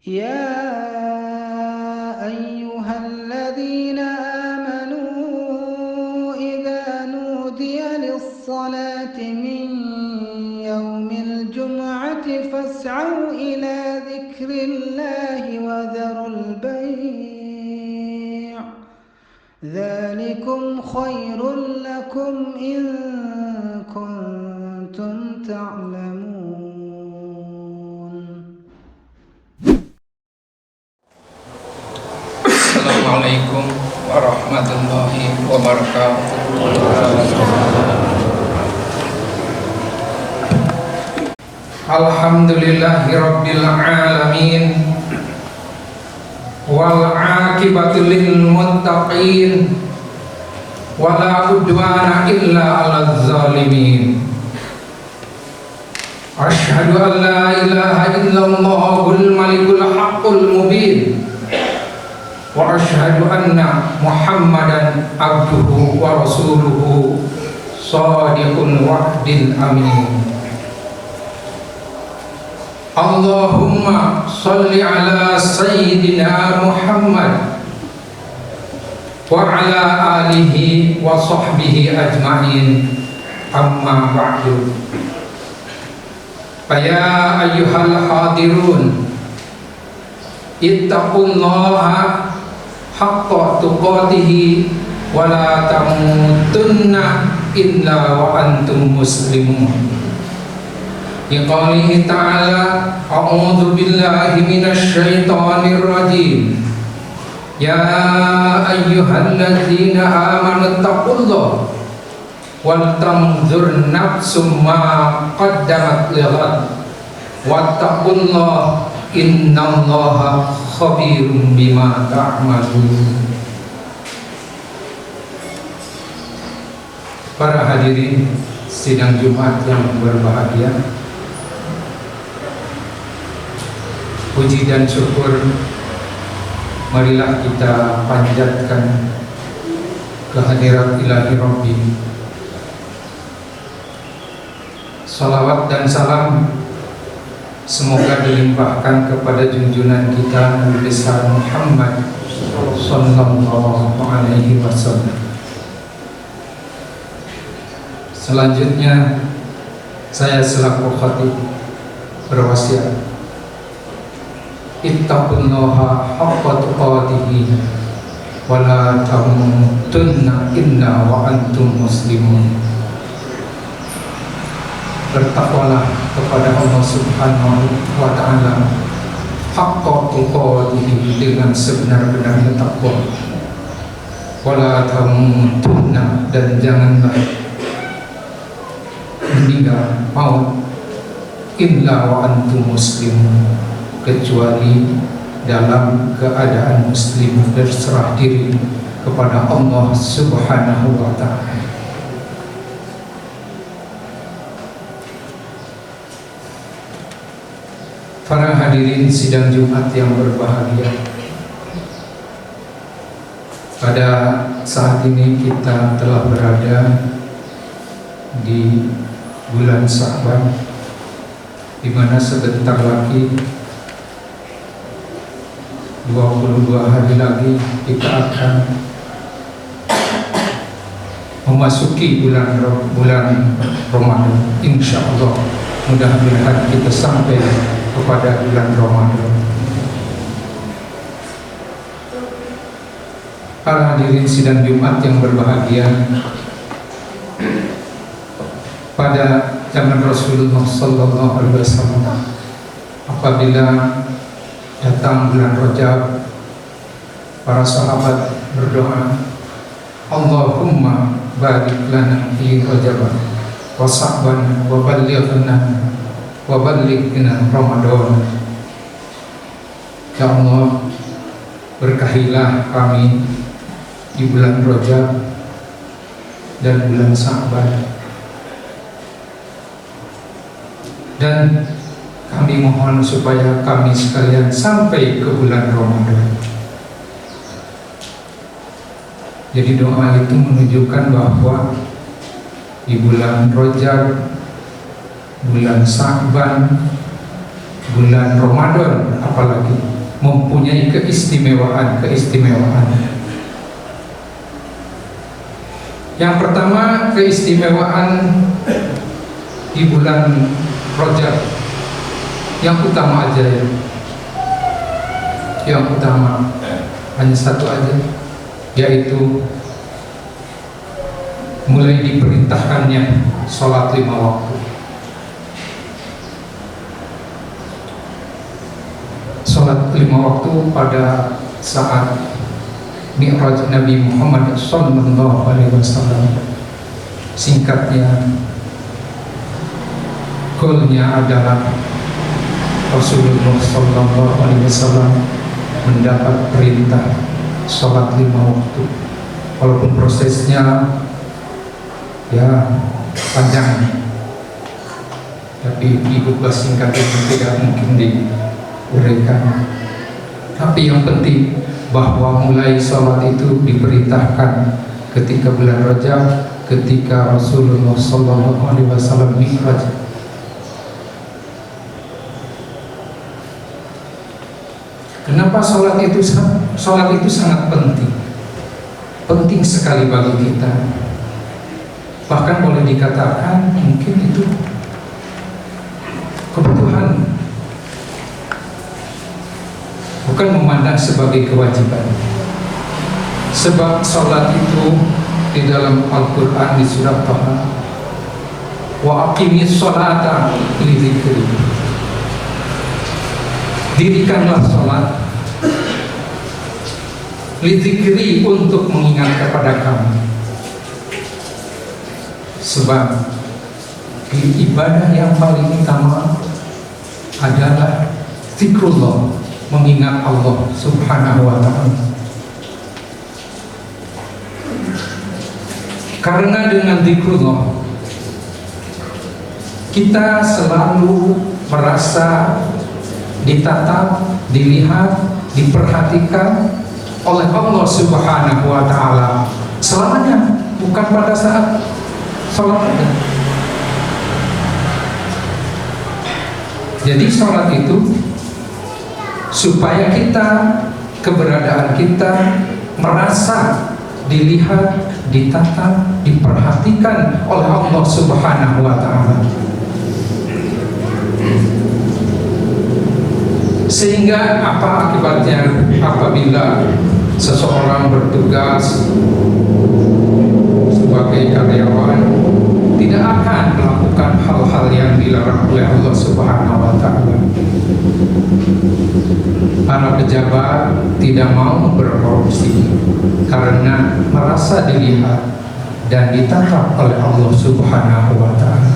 يا أيها الذين آمنوا إذا نودي للصلاة من يوم الجمعة فاسعوا إلى ذكر الله وذروا البيع ذلكم خير لكم إن كنتم تعلمون. Assalamualaikum warahmatullahi wabarakatuh. Alhamdulillahi rabbil alamin wal aqibatu lil muttaqin wala udwana illa 'alal zalimin. Asyhadu an la ilaha illallahul malikul haqqul mubin wa asyhadu anna Muhammadan abduhu wa rasuluhu shadiqul wa'dil amin. Allahumma sholli ala sayyidina Muhammad wa ala alihi wa sahbihi ajma'in, amma ba'du. Ya ayyuhal hadirun, ittaqullaha haqqa tuqatihi wa la tamutunna illa wa antum muslimun. Biqaulihi ta'ala, a'udzu billahi minasy syaithanir rajim. Ya ayyuhalladzina amanu taqullaha wal tanzur nafsum ma qaddamat lighad wattaqullaha innallaha khabirum bima ta'malun. Para hadirin sidang Jumat yang berbahagia, puji dan syukur marilah kita panjatkan kehadirat ilahi Rabbi. Salawat dan salam semoga dilimpahkan kepada junjungan kita Nabi besar Muhammad sallallahu alaihi wasallam. Selanjutnya saya selaku khatib berwasiat, ittaqullaha haqqa tuqatihi wa la tamutunna illa wa antum muslimun. Bertakwalah kepada Allah Subhanahu wa ta'ala haqqa tuqatihi, dengan sebenar-benarnya takwa. Wala tamutunna, dan janganlah meninggal maut illa wa antum muslimun, kecuali dalam keadaan muslim berserah diri kepada Allah Subhanahu wa ta'ala. Para hadirin sidang Jumat yang berbahagia, pada saat ini kita telah berada di bulan Sya'ban, di mana sebentar lagi 22 hari lagi kita akan memasuki bulan Ramadan. Insya Allah mudah-mudahan kita sampai kepada bulan Ramadan. Para hadirin sidang Jumat yang berbahagia, pada zaman Rasulullah sallallahu alaihi wasallam, apabila datang bulan Rajab, para sahabat berdoa, Allahumma barik lana fi Rajab wa Sya'ban wa ballighna Ramadan. Ya Allah, berkahilah kami di bulan Rajab dan bulan Sya'ban, dan kami mohon supaya kami sekalian sampai ke bulan Ramadan. Jadi doa itu menunjukkan bahwa di bulan Rajab, bulan Sya'ban, bulan Ramadan apalagi mempunyai keistimewaan. Yang pertama, keistimewaan di bulan Rajab yang utama aja ya. Yang utama hanya satu aja, yaitu mulai diperintahkannya sholat 5 waktu. Sholat 5 waktu pada saat Mi'raj Nabi Muhammad Sallallahu Alaihi Wasallam. Singkatnya, goalnya adalah Rasulullah Sallallahu Alaihi Wasallam mendapat perintah sholat 5 waktu. Walaupun prosesnya ya panjang, tapi dibuka singkatnya tidak mungkin diuraikan. Tapi yang penting bahwa mulai sholat itu diperintahkan ketika bulan Rajab, ketika Rasulullah Sallallahu Alaihi Wasallam Mi'raj. Kenapa sholat itu sangat penting sekali bagi kita. Bahkan boleh dikatakan mungkin itu kebutuhan, bukan memandang sebagai kewajiban. Sebab sholat itu di dalam Al-Quran di surah Taha, wa aqimis sholata li dzikri, dirikanlah sholat li dzikri, untuk mengingat kepada kami. Sebab ibadah yang paling utama adalah zikrullah, mengingat Allah Subhanahu wa ta'ala. Karena dengan zikrullah kita selalu merasa ditatap, dilihat, diperhatikan oleh Allah Subhanahu wa ta'ala selamanya, bukan pada saat sholat aja. Jadi sholat itu supaya kita, keberadaan kita merasa dilihat, ditatap, diperhatikan oleh Allah Subhanahu wa ta'ala. Sehingga apa akibatnya apabila seseorang bertugas sebagai karyawan tidak akan melakukan hal-hal yang dilarang oleh Allah Subhanahu wa ta'ala. Para pejabat tidak mau berkorupsi karena merasa dilihat dan ditatap oleh Allah Subhanahu wa ta'ala.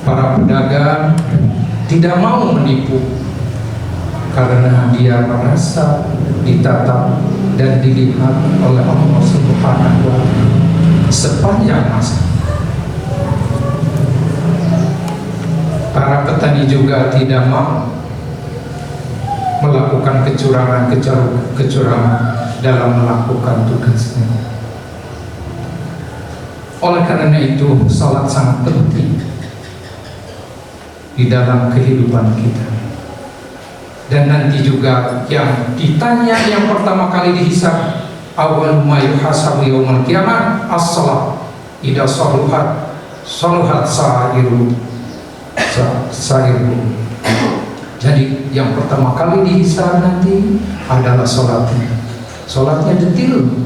Para pedagang tidak mau menipu karena dia merasa ditatap dan dilihat oleh Allah Subhanahu wa ta'ala sepanjang masa. Para petani juga tidak mau melakukan kecurangan dalam melakukan tugasnya. Oleh karena itu, salat sangat penting di dalam kehidupan kita. Dan nanti juga yang ditanya yang pertama kali dihisab, awal ma yuhasabu yaumul qiyamah as-shalah, idza saluhat sa'iru. Jadi yang pertama kali dihisab nanti adalah sholatnya. Sholatnya detil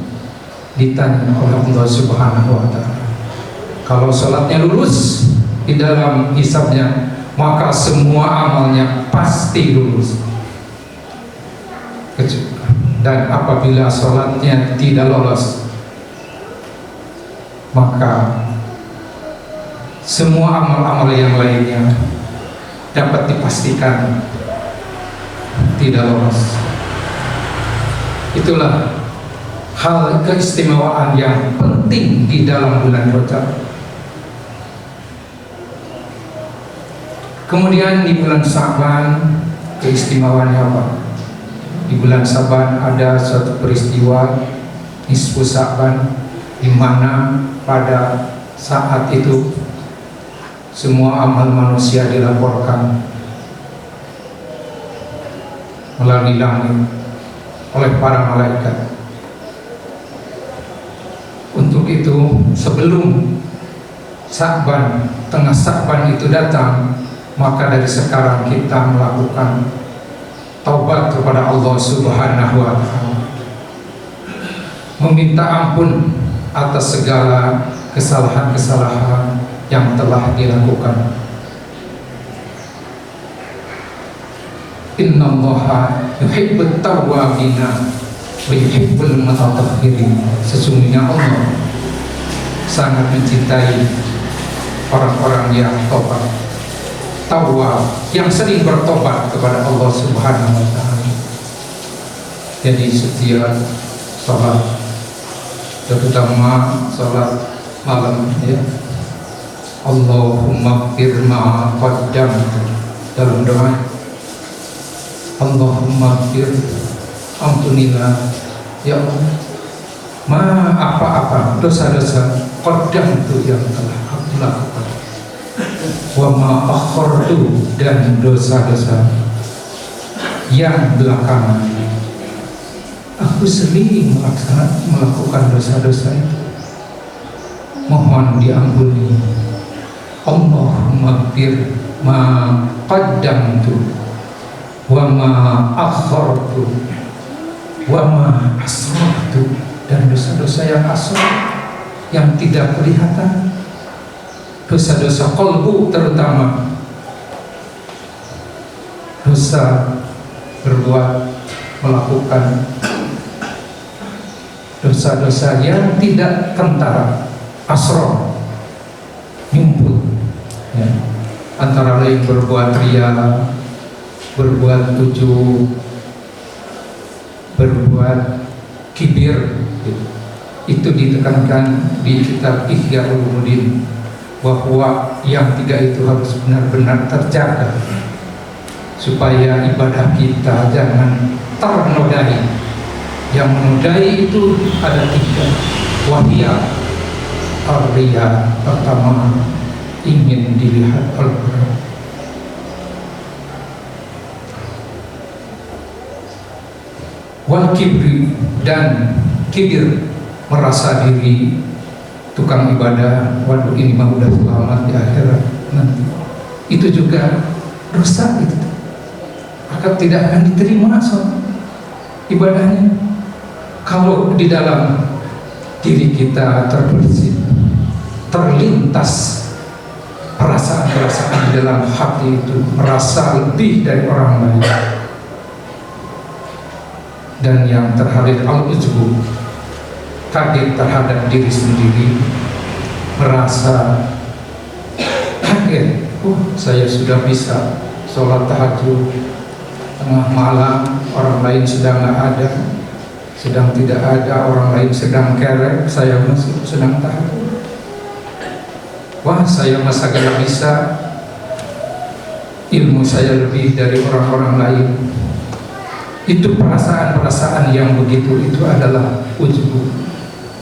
ditanya oleh Allah Subhanahu wa ta'ala. Kalau sholatnya lulus di dalam hisabnya, maka semua amalnya pasti lulus. Dan apabila sholatnya tidak lolos, maka semua amal-amal yang lainnya dapat dipastikan tidak lolos. Itulah hal keistimewaan yang penting di dalam bulan Rajab. Kemudian di bulan Sa'ban, keistimewaannya apa? Di bulan Sa'ban ada suatu peristiwa nisfu Sa'ban, di mana pada saat itu semua amal manusia dilaporkan melalui langit oleh para malaikat. Untuk itu sebelum Sya'ban, tengah Sya'ban itu datang, maka dari sekarang kita melakukan taubat kepada Allah Subhanahu wa Ta'ala, meminta ampun atas segala kesalahan-kesalahan yang telah dilakukan. Innallaha yuhibbut tawwabina wa yuhibbul mutatahhirin. Sesungguhnya Allah sangat mencintai orang-orang yang tobat, tawwab, yang sering bertobat kepada Allah Subhanahu wa Ta'ala. Jadi setiap sholat, terutama sholat malam, ya, Allahumma ighfir ma qaddamtu, dalam doa Allahumma ighfir, ampunilah ya Allah apa-apa dosa-dosa qaddamtu yang telah aku lakukan, wa ma akhartu, dan dosa-dosa yang belakangan aku sering melakukan dosa-dosa itu, mohon diampuni. Allahumma ighfir ma qaddamtu wa ma akhartu wa ma asrartu, dan dosa-dosa yang asrar, yang tidak kelihatan, dosa-dosa qalbu, terutama dosa berbuat, melakukan dosa-dosa yang tidak kentara, asrar, nyumput, ya. Antara lain berbuat riya, berbuat ujub, berbuat kibir, gitu. Itu ditekankan di kitab Ihya Ulumuddin bahwa yang tiga itu harus benar-benar terjaga supaya ibadah kita jangan ternodai. Yang menodai itu ada tiga, wahia ar-riya, pertama ingin dilihat oleh orang, wal kibri, dan kibir, merasa diri tukang ibadah, waduh ini mah udah selamat di akhirat nanti. Itu juga dosa itu, maka tidak akan diterima ibadahnya. Kalau di dalam diri kita terbersih, terlintas perasaan-perasaan di dalam hati itu, merasa lebih dari orang lain, dan yang terhadir al-ujbu, kaget terhadap diri sendiri, merasa kaget, saya sudah bisa sholat tahajud tengah malam, orang lain sedang nggak ada, sedang tidak ada, orang lain sedang kerek, saya masih sedang tahajud. Wah, saya masa gak bisa, ilmu saya lebih dari orang-orang lain. Itu perasaan-perasaan yang begitu, itu adalah ujub,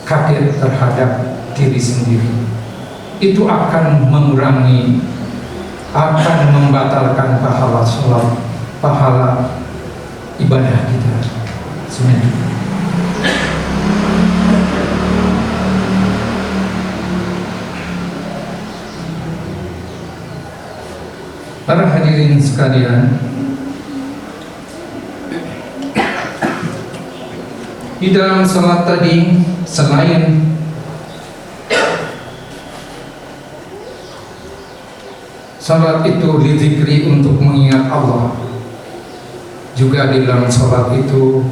kaget terhadap diri sendiri. Itu akan mengurangi, akan membatalkan pahala sholat, pahala ibadah kita semuanya. Para hadirin sekalian, di dalam salat tadi, selain salat itu dizikri untuk mengingat Allah, juga di dalam salat itu,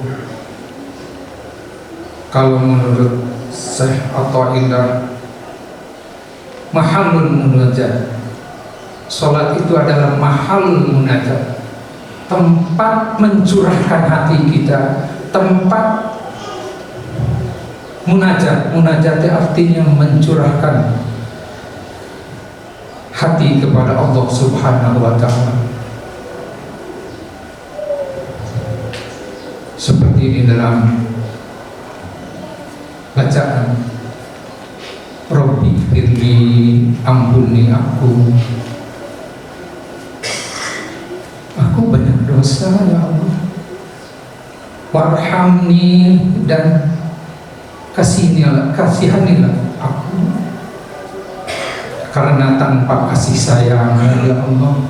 kalau menurut Syekh Atha'illah, mahallun munajat, salat itu adalah mahal munajat, tempat mencurahkan hati kita, tempat munajat. Munajat artinya mencurahkan hati kepada Allah Subhanahu wa Ta'ala, seperti di dalam bacaan Rabbi firli, ampuni aku banyak dosa ya Allah, warhamni, dan kasihanilah aku, karena tanpa kasih sayang ya Allah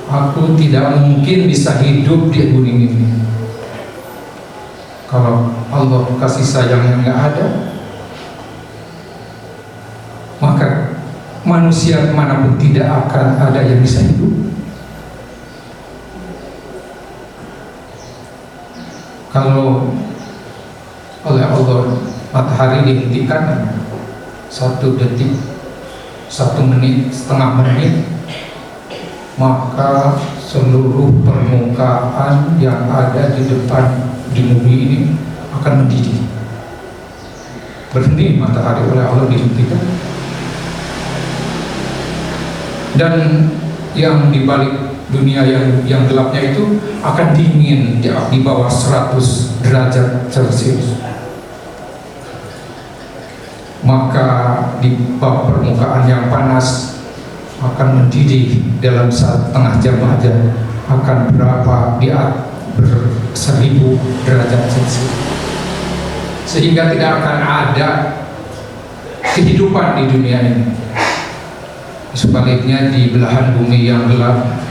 aku tidak mungkin bisa hidup di bumi ini. Kalau Allah kasih sayangnya nggak ada, maka manusia kemanapun tidak akan ada yang bisa hidup. Kalau oleh Allah matahari dihentikan 1 detik, 1 menit, setengah menit, maka seluruh permukaan yang ada di depan di bumi ini akan mendidih. Berhenti matahari oleh Allah dihentikan, dan yang di balik dunia yang gelapnya itu akan dingin di bawah 100 derajat Celcius. Maka di bawah permukaan yang panas akan mendidih dalam 1/2 jam aja akan berapa ber-1000 derajat Celcius, sehingga tidak akan ada kehidupan di dunia ini. Sebaliknya di belahan bumi yang gelap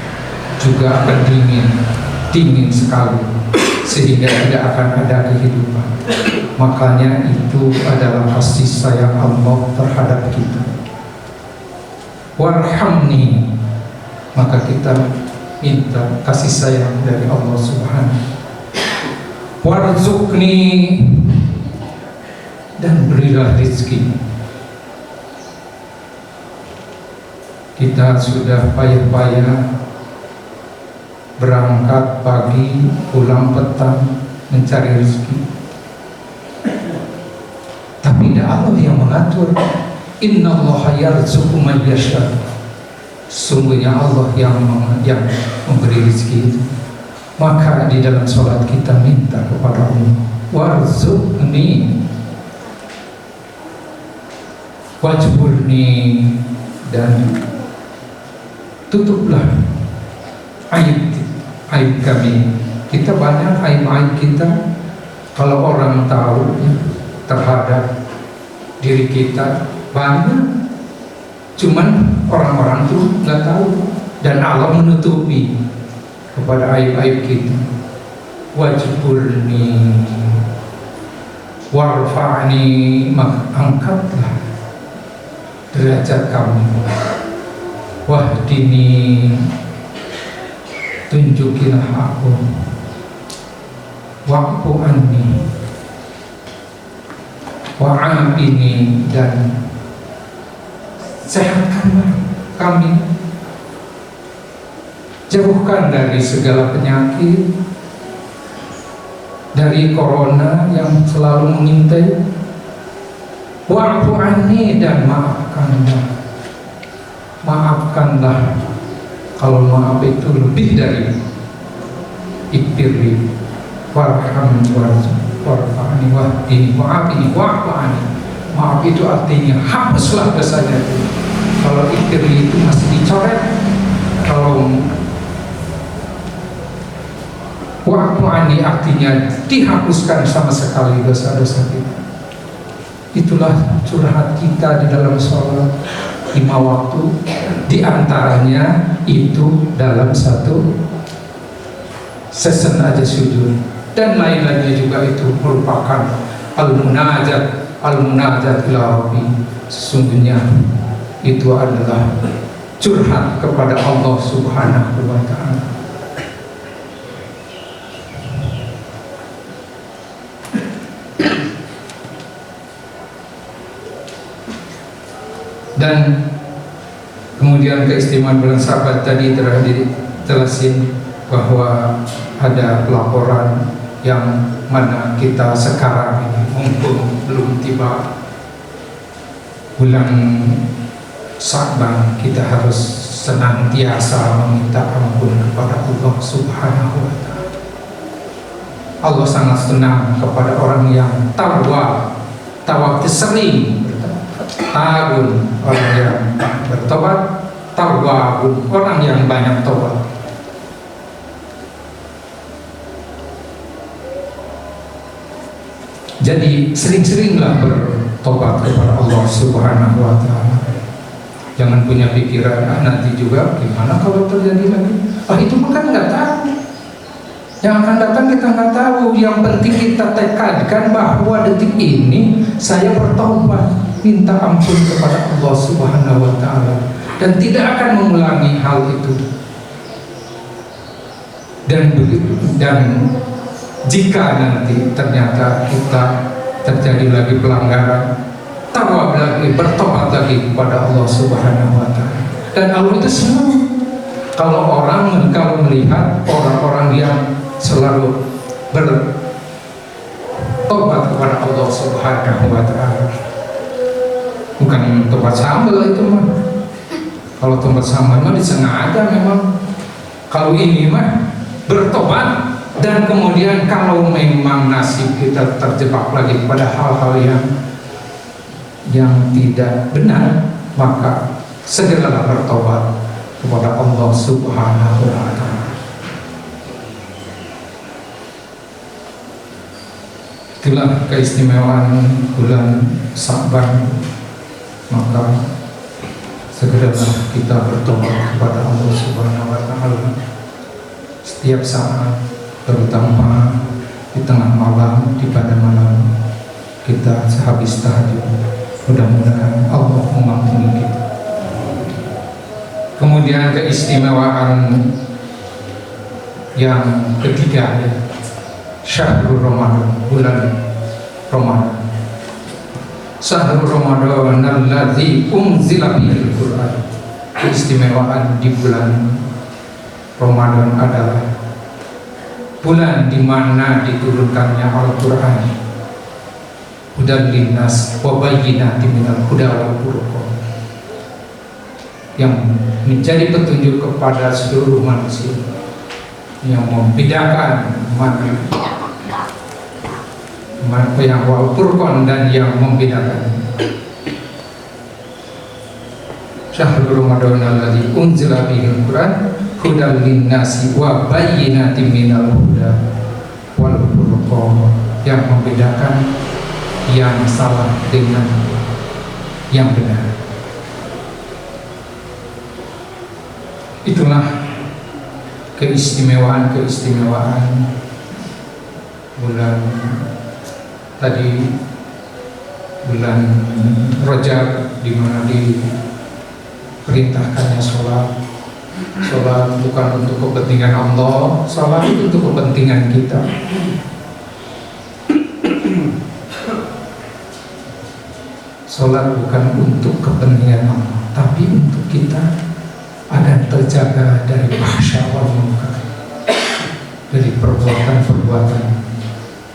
juga akan dingin sekali, sehingga tidak akan ada kehidupan. Makanya itu adalah kasih sayang Allah terhadap kita. Warhamni, maka kita minta kasih sayang dari Allah Subhanahu. Warzuqni, dan berilah rezeki. Kita sudah payah-payah berangkat pagi, pulang petang mencari rezeki, tapi tidak Allah yang mengatur. Innallaha yarzuqu man yasha. Sungguhnya Allah yang memberi rezeki itu. Maka di dalam sholat kita minta kepada Allah, warzuqni, wajburni, dan tutuplah aib kami. Kita banyak aib kita. Kalau orang tahu terhadap diri kita banyak, cuman orang-orang tuh nggak tahu, dan Allah menutupi kepada aib-aib kita. Wajburni warfa'ni, angkatlah derajat kami. Wahdini, tunjukilah aku. Wa'fu anni, wa'afini, dan sehatkanlah kami. Jauhkan dari segala penyakit, dari corona yang selalu mengintai. Wa'fu anni, dan maafkanlah. Kalau maaf itu lebih dari iktirli, warhamni, warfa'ni, wahdini, wa'afini, wa'fa'ani. Maaf itu artinya hapuslah dosanya. Kalau iktirli itu masih dicoret. Kalau wa'fa'ani artinya dihapuskan sama sekali dosa-dosa kita. Itulah curhat kita di dalam sholat 5 waktu. Di antaranya itu dalam 1 season aja sujud, dan lain-lainnya juga itu merupakan al-munajat ila Rabbi. Sesungguhnya itu adalah curhat kepada Allah Subhanahu wa ta'ala. Dan kemudian keistimewaan bulan Sabat tadi telah dijelasin bahwa ada pelaporan yang mana kita sekarang ini mumpung belum tiba bulan Sa'ban, kita harus senantiasa meminta ampun kepada Allah Subhanahu wa ta'ala. Allah sangat senang kepada orang yang tawab itu sering tahun, orang yang bertobat, tawabun, orang yang banyak tobat. Jadi sering-seringlah bertobat kepada Allah Subhanahu wa Ta'ala. Jangan punya pikiran nanti juga gimana kalau terjadi lagi. Itu mah kan nggak tahu. Yang akan datang kita nggak tahu. Yang penting kita tekadkan bahwa detik ini saya bertobat, minta ampun kepada Allah Subhanahu wa Ta'ala, dan tidak akan mengulangi hal itu. Dan jika nanti ternyata kita terjadi lagi pelanggaran, tawab lagi, bertobat lagi kepada Allah Subhanahu wa Ta'ala. Dan Allah itu senang kalau melihat orang-orang yang selalu bertobat kepada Allah Subhanahu wa Ta'ala. Bukan tobat sambal itu mah. Kalau tobat sambal mah disengaja memang. Kalau ini mah bertobat, dan kemudian kalau memang nasib kita terjebak lagi pada hal-hal yang tidak benar, maka segeralah bertobat kepada Allah Subhanahu wa Ta'ala. Itulah keistimewaan bulan Sya'ban. Maka segeralah kita bertobat kepada Allah Subhanahu wa Ta'ala setiap saat, terutama di tengah malam, di pada malam kita sehabis tahajud. Mudah-mudahan Allah mengampuni kita. Kemudian keistimewaan yang ketiga, ya, Syahrul Ramadan, bulan Ramadan. Syahrul Ramadan alladzi unzila fihil Qur'an. Keistimewaan di bulan Ramadan adalah bulan di mana diturunkannya Al-Qur'an. Hudan linnas wa bayyinatin minal huda wal furqan, yang menjadi petunjuk kepada seluruh manusia, yang membedakan mana yang wal furqan dan yang membedakan. Syahrul Ramadan alladzi unzila fihil Qur'an hudan linnasi wa bayyinatin minal huda wal furqan, yang membedakan yang salah dengan yang benar. Itulah keistimewaan bulan tadi, bulan Rajab, di mana diperintahkannya sholat bukan untuk kepentingan Allah, sholat itu untuk kepentingan kita. Sholat bukan untuk kepentingan Allah, tapi untuk kita agar terjaga dari fahsya wal munkar, dari perbuatan-perbuatan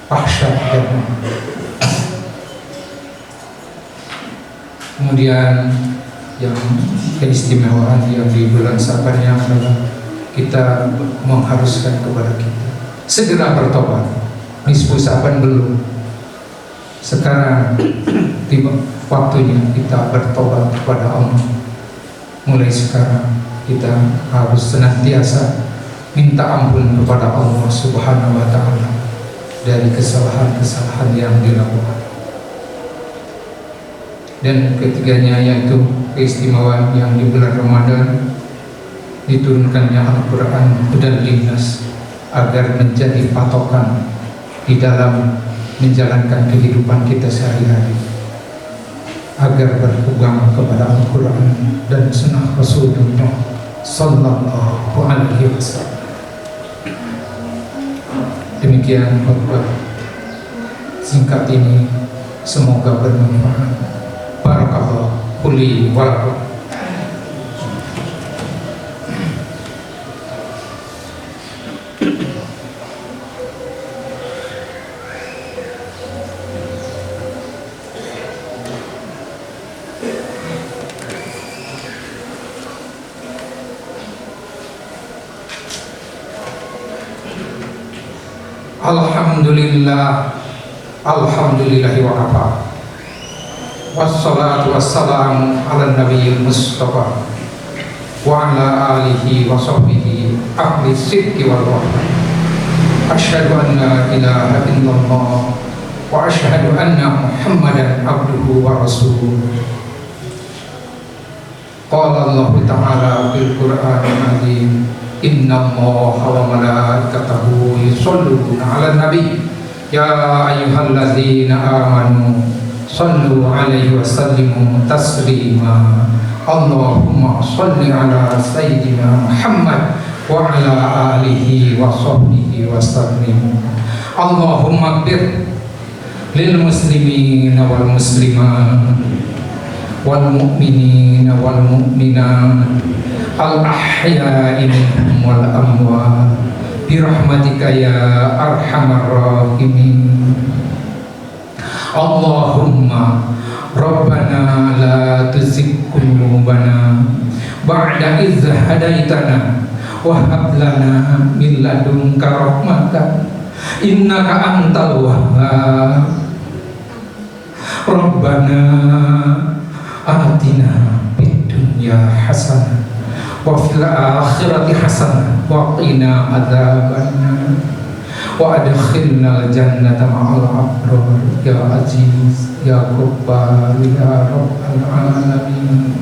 fahsya dan munkar. Kemudian yang keistimewaan yang di bulan Sya'ban adalah kita mengharuskan kepada kita segera bertobat. Nisfu Sya'ban belum, sekarang tiba waktunya kita bertobat kepada Allah. Mulai sekarang kita harus senantiasa minta ampun kepada Allah Subhanahu wa Ta'ala dari kesalahan-kesalahan yang dilakukan. Dan ketiganya yaitu keistimewaan yang di bulan Ramadan diturunkannya Al-Quran hudan linnas, agar menjadi patokan di dalam menjalankan kehidupan kita sehari-hari, agar berpegang kepada Al-Quran dan sunnah Rasulullah Sallallahu Alaihi Wasallam. Demikian khutbah singkat ini, semoga bermanfaat. Barakallahu li wa lakum. Alhamdulillahi wa kafa. Wassalatu wassalamu ala nabiyil mustafa wa ala alihi wa sahbihi ahli sidqi wal wafah. Asyhadu an la ilaha illallah wa asyhadu anna Muhammadan abduhu wa rasuluh. Qala Allah Ta'ala fil Qur'anil Azim, innallaha wa malaikatahu yusholluna 'alan nabi ya ayyuhalladzina amanu shallu 'alaihi wa sallimu taslima. Allahumma shalli 'ala sayyidina Muhammad wa 'ala alihi wa sahbihi wa sallim. Allahumma ighfir lil muslimina wal muslimat wal mu'minina wal mu'minat al ahya'i minhum wal amwat bi rahmatika ya arhamar rahimin. Allahumma rabbana la tuzigh qulubana ba'da idh hadaitana wa hab lana min ladunka rahmatan innaka antal wahhab. Rabbana atina fid dunya hasanah wa fil akhirati hasanah wa qina adzabannar wa adkhilnal jannata ma'al abrar ya aziz ya ghaffar ya rabbal alamin.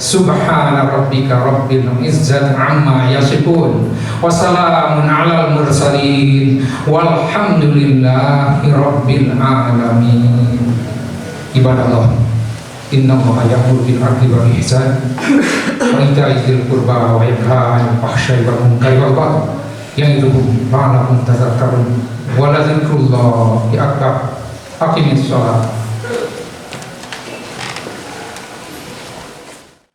Subhana rabbika rabbil izzati amma yasifun wa salamun alal mursalin walhamdulillahi rabbil alamin. Ibadallah, innallaha ya'muru bil 'adli wal ihsan wa ita'i dzil qurba wa yanha 'anil fahsya'i wal munkari wal baghi ya'idukum la'allakum tadhakkarun wa la dzikrullahi akbar. Aqimis shalah.